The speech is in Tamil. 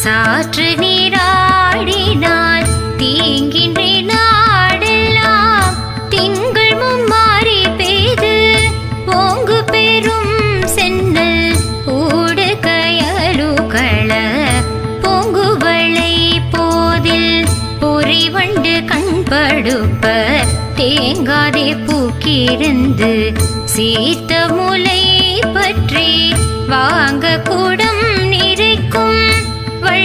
சாற்று நீராடினால் தீங்கின்றி நாடெல்லாம் திங்கள் மும்மாறி பெய்து ஓங்கு பெரும் சென்னல் ஊடு கயலுகள பொங்குவளை போதில் பொறிவண்டு கண்படுப்ப தேங்காதே பூக்கிருந்து சீத்த முலை பற்றி வாங்க கூடம்